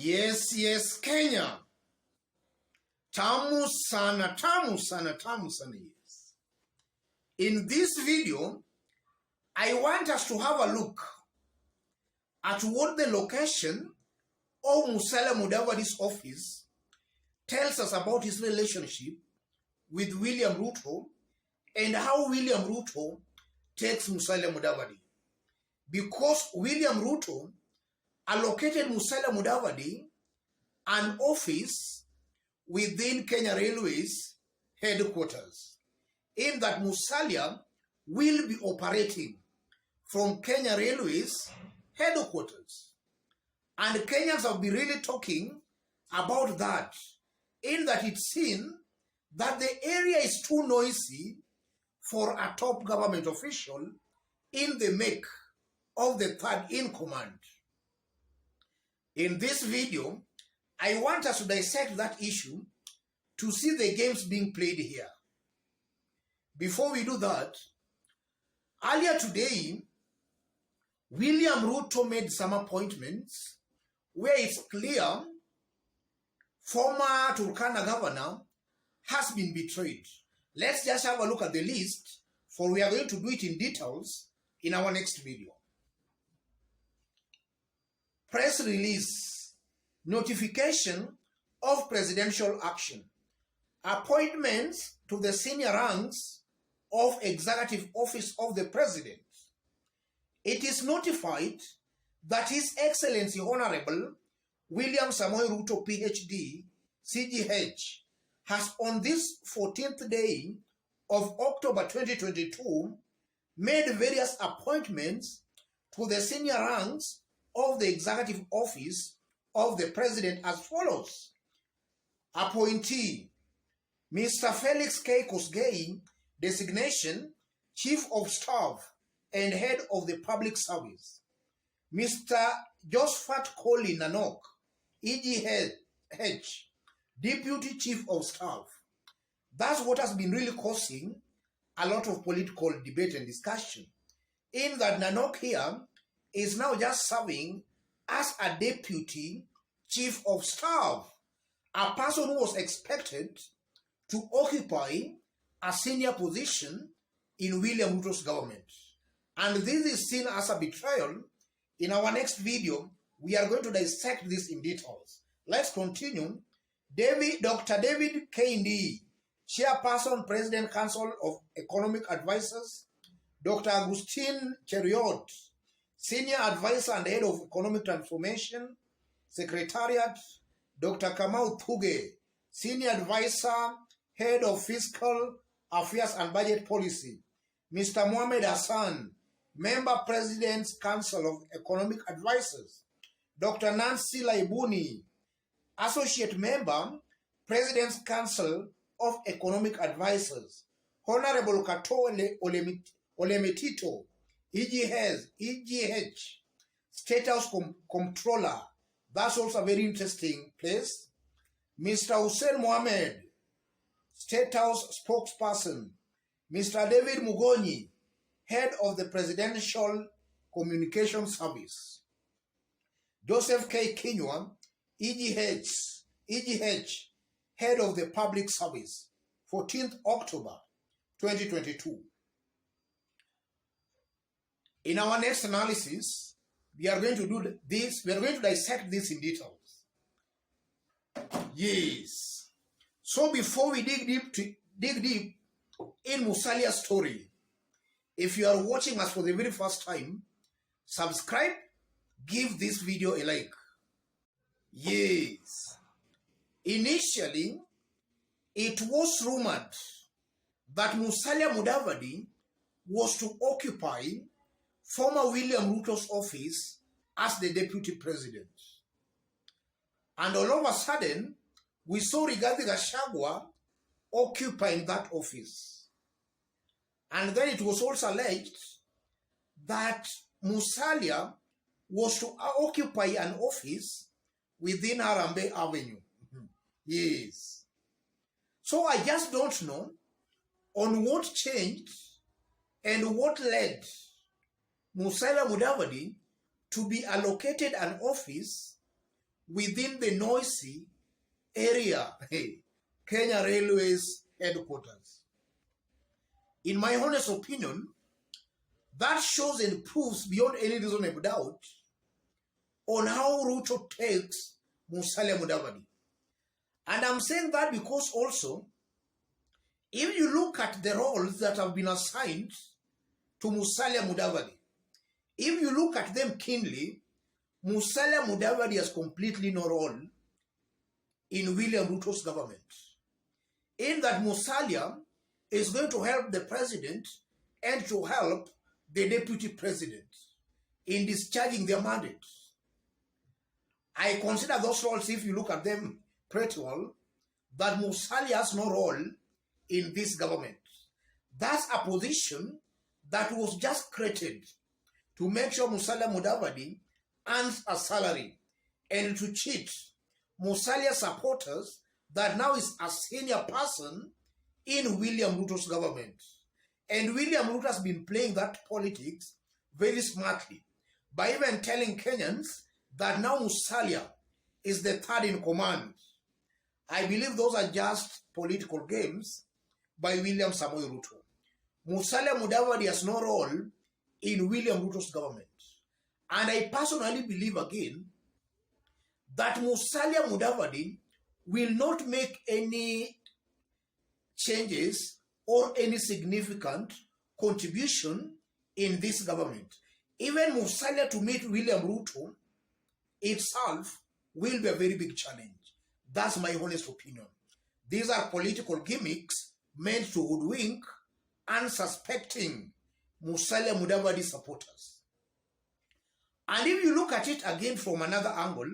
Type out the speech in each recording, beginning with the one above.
Yes, Kenya. Tamu sana, yes. In this video, I want us to have a look at what the location of Musalia Mudavadi's office tells us about his relationship with William Ruto and how William Ruto takes Musalia Mudavadi. Because William Ruto allocated Musalia Mudavadi an office within Kenya Railway's headquarters, in that Musalia will be operating from Kenya Railway's headquarters. And Kenyans have been really talking about that, in that it's seen that the area is too noisy for a top government official in the make of the third in command. In this video, I want us to dissect that issue to see the games being played here. Before we do that, earlier today, William Ruto made some appointments where it's clear former Turkana governor has been betrayed. Let's just have a look at the list, for we are going to do it in details in our next video. Press release, notification of presidential action, appointments to the senior ranks of executive office of the president. It is notified that His Excellency Honorable William Samoei Ruto, PhD, CGH, has on this 14th day of October 2022 made various appointments to the senior ranks of the executive office of the president as follows. Appointee, Mr. Felix K. Kosgei, designation, Chief of Staff and Head of the Public Service. Mr. Josephat Koli Nanok, EGH, Deputy Chief of Staff. That's what has been really causing a lot of political debate and discussion, in that Nanok here is now just serving as a Deputy Chief of Staff, a person who was expected to occupy a senior position in William Ruto's government. And this is seen as a betrayal. In our next video, we are going to dissect this in details. Let's continue. Dr. David Kendi, Chairperson, President Council of Economic Advisors. Dr. Agustin Cheriot, Senior Advisor and Head of Economic Transformation, Secretariat. Dr. Kamau Thuge, Senior Advisor, Head of Fiscal Affairs and Budget Policy. Mr. Mohamed Hassan, Member President's Council of Economic Advisors. Dr. Nancy Laibuni, Associate Member, President's Council of Economic Advisors. Honorable Kato Olemetito, EGH, State House Comptroller. That's also a very interesting place. Mr. Hussein Mohamed, State House Spokesperson. Mr. David Mugonyi, Head of the Presidential Communication Service. Joseph K. Kinywa, EGH, Head of the Public Service, 14th October 2022. In our next analysis, we are going to do this. We are going to dissect this in details. Yes. So before we dig deep in Musalia's story, if you are watching us for the very first time, subscribe, give this video a like. Yes. Initially, it was rumored that Musalia Mudavadi was to occupy former William Ruto's office as the deputy president. And all of a sudden, we saw Rigathi Gachagua occupying that office. And then it was also alleged that Musalia was to occupy an office within Harambee Avenue. Yes. So I just don't know on what changed and what led Musalia Mudavadi to be allocated an office within the NOISY area, Kenya Railway's headquarters. In my honest opinion, that shows and proves beyond any reasonable doubt on how Ruto takes Musalia Mudavadi. And I'm saying that because also, if you look at the roles that have been assigned to Musalia Mudavadi, if you look at them keenly, Musalia Mudavadi has completely no role in William Ruto's government. In that Musalia is going to help the president and to help the deputy president in discharging their mandate. I consider those roles, if you look at them pretty well, that Musalia has no role in this government. That's a position that was just created to make sure Musalia Mudavadi earns a salary and to cheat Musalia supporters that now is a senior person in William Ruto's government. And William Ruto has been playing that politics very smartly by even telling Kenyans that now Musalia is the third in command. I believe those are just political games by William Samoei Ruto. Musalia Mudavadi has no role in William Ruto's government. And I personally believe again that Musalia Mudavadi will not make any changes or any significant contribution in this government. Even Musalia to meet William Ruto itself will be a very big challenge. That's my honest opinion. These are political gimmicks meant to hoodwink unsuspecting Musalia Mudavadi supporters. And if you look at it again from another angle,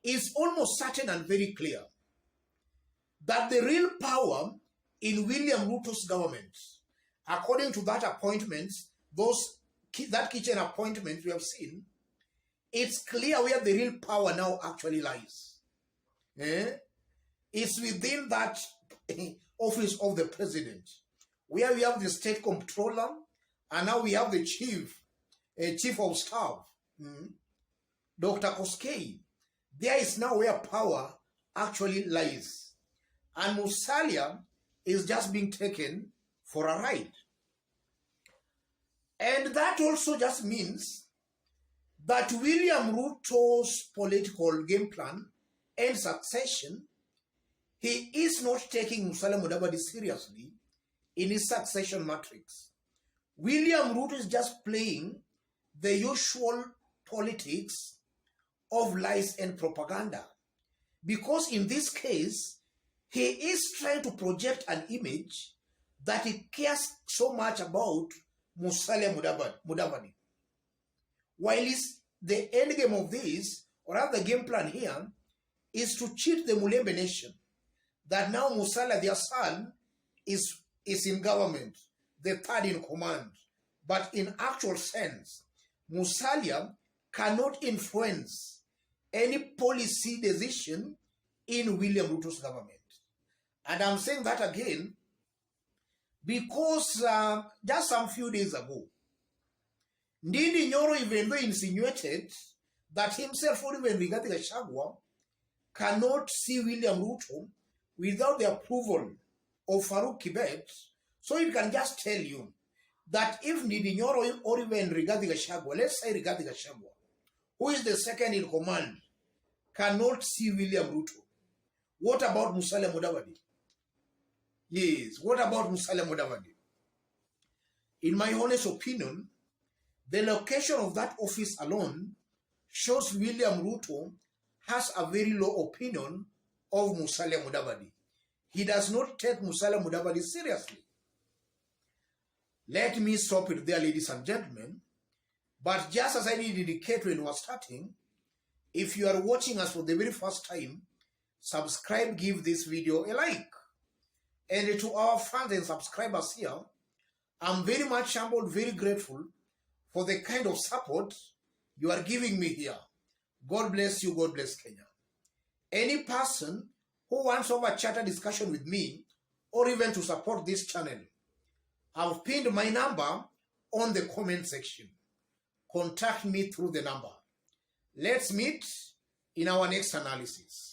it's almost certain and very clear that the real power in William Ruto's government, according to that appointments, that kitchen appointment we have seen, it's clear where the real power now actually lies. It's within that office of the president, where we have the state comptroller, and now we have the chief of staff, Dr. Koskei. There is now where power actually lies. And Musalia is just being taken for a ride. And that also just means that William Ruto's political game plan and succession, he is not taking Musalia Mudavadi seriously in his succession matrix. William Ruto is just playing the usual politics of lies and propaganda. Because in this case, he is trying to project an image that he cares so much about Musalia Mudavadi. While the end game of this, or rather the game plan here, is to cheat the Mulembe nation that now Musalia, their son, is in government, the third in command. But in actual sense, Musalia cannot influence any policy decision in William Ruto's government. And I'm saying that again because just some few days ago, Ndindi Nyoro even though insinuated that himself or even Rigathi Gachagua cannot see William Ruto without the approval of Farouk Kibet. So it can just tell you that if Ndindi Nyoro or even Rigathi Gachagua, let's say Rigathi Gachagua, who is the second in command, cannot see William Ruto, what about Musalia Mudavadi? Yes, what about Musalia Mudavadi? In my honest opinion, the location of that office alone shows William Ruto has a very low opinion of Musalia Mudavadi. He does not take Musalia Mudavadi seriously. Let me stop it there, ladies and gentlemen. But just as I did indicate when we were starting, if you are watching us for the very first time, subscribe, give this video a like. And to our fans and subscribers here, I'm very much humbled, very grateful for the kind of support you are giving me here. God bless you, God bless Kenya. Any person who wants to have a chat discussion with me or even to support this channel, I've pinned my number on the comment section. Contact me through the number. Let's meet in our next analysis.